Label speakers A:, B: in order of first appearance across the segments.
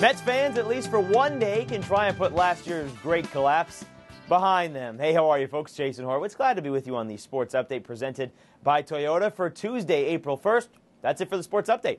A: Mets fans, at least for one day, can try and put last year's great collapse behind them. Hey, how are you, folks? Jason Horowitz. Glad to be with you on the Sports Update presented by Toyota for Tuesday, April 1st. That's it for the Sports Update.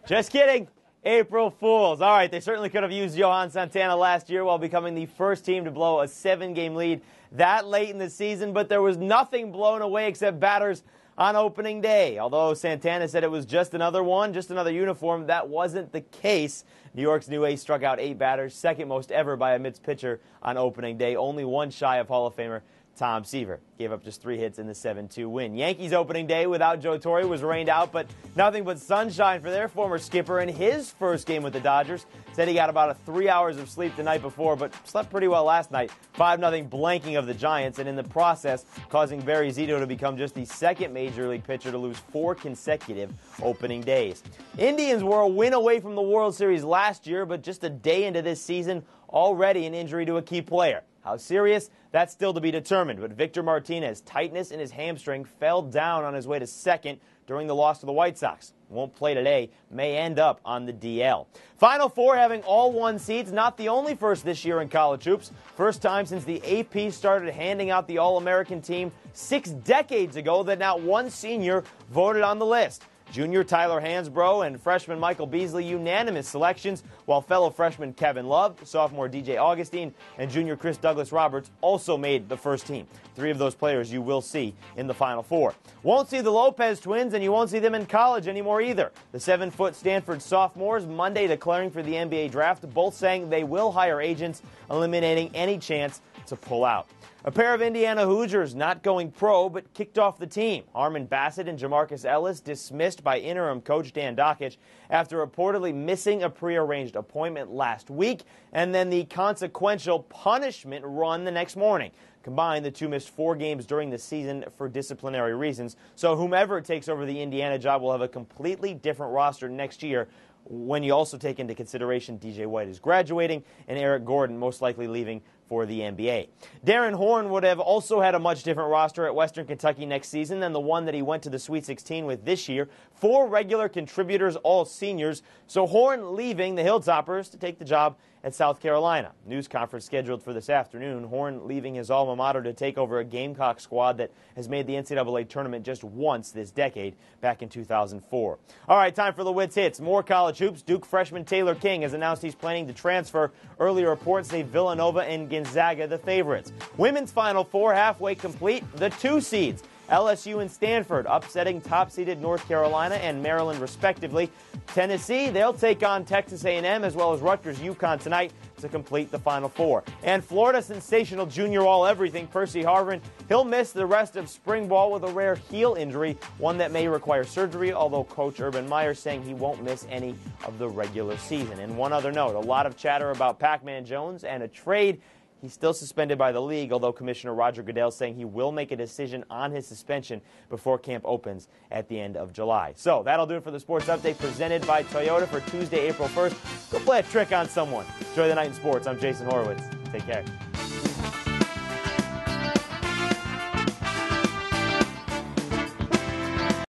A: Just kidding. April Fools. All right, they certainly could have used Johan Santana last year while becoming the first team to blow a 7-game lead that late in the season, but there was nothing blown away except batters on opening day. Although Santana said it was just another one, just another uniform, that wasn't the case. New York's new ace struck out 8 batters, second most ever by a Mets pitcher on opening day, only one shy of Hall of Famer Tom Seaver. Gave up just 3 hits in the 7-2 win. Yankees opening day without Joe Torre was rained out, but nothing but sunshine for their former skipper in his first game with the Dodgers. Said he got about 3 hours of sleep the night before, but slept pretty well last night. 5-0 blanking of the Giants, and in the process causing Barry Zito to become just the second Major League pitcher to lose 4 consecutive opening days. Indians were a win away from the World Series last year, but just a day into this season, already an injury to a key player. How serious? That's still to be determined, but Victor Martinez, tightness in his hamstring, fell down on his way to second during the loss to the White Sox. Won't play today, may end up on the DL. Final Four having all 1 seeds, not the only first this year in college hoops. First time since the AP started handing out the All-American team 6 decades ago that not one senior voted on the list. Junior Tyler Hansbrough and freshman Michael Beasley unanimous selections, while fellow freshman Kevin Love, sophomore DJ Augustine, and junior Chris Douglas Roberts also made the first team. 3 of those players you will see in the Final Four. Won't see the Lopez twins, and you won't see them in college anymore either. The 7-foot Stanford sophomores Monday declaring for the NBA draft, both saying they will hire agents, eliminating any chance to pull out. A pair of Indiana Hoosiers not going pro, but kicked off the team. Harmon Bassett and Jamarcus Ellis dismissed by interim coach Dan Dockich after reportedly missing a prearranged appointment last week, and then the consequential punishment run the next morning. Combined, the two missed 4 games during the season for disciplinary reasons. So whomever takes over the Indiana job will have a completely different roster next year, when you also take into consideration DJ White is graduating and Eric Gordon most likely leaving for the NBA. Darren Horn would have also had a much different roster at Western Kentucky next season than the one that he went to the Sweet 16 with this year. 4 regular contributors, all seniors. So Horn leaving the Hilltoppers to take the job at South Carolina. News conference scheduled for this afternoon. Horn leaving his alma mater to take over a Gamecock squad that has made the NCAA tournament just once this decade, back in 2004. All right, time for the Wits Hits. More college hoops. Duke freshman Taylor King has announced he's planning to transfer. Earlier reports say Villanova and Gonzaga the favorites. Women's Final Four halfway complete. The 2 seeds. LSU and Stanford upsetting top-seeded North Carolina and Maryland, respectively. Tennessee, they'll take on Texas A&M as well as Rutgers UConn tonight to complete the Final Four. And Florida sensational junior all-everything Percy Harvin, he'll miss the rest of spring ball with a rare heel injury, one that may require surgery, although Coach Urban Meyer saying he won't miss any of the regular season. And one other note, a lot of chatter about Pac-Man Jones and a trade. He's still suspended by the league, although Commissioner Roger Goodell saying he will make a decision on his suspension before camp opens at the end of July. So that'll do it for the Sports Update presented by Toyota for Tuesday, April 1st. Go play a trick on someone. Enjoy the night in sports. I'm Jason Horowitz. Take care.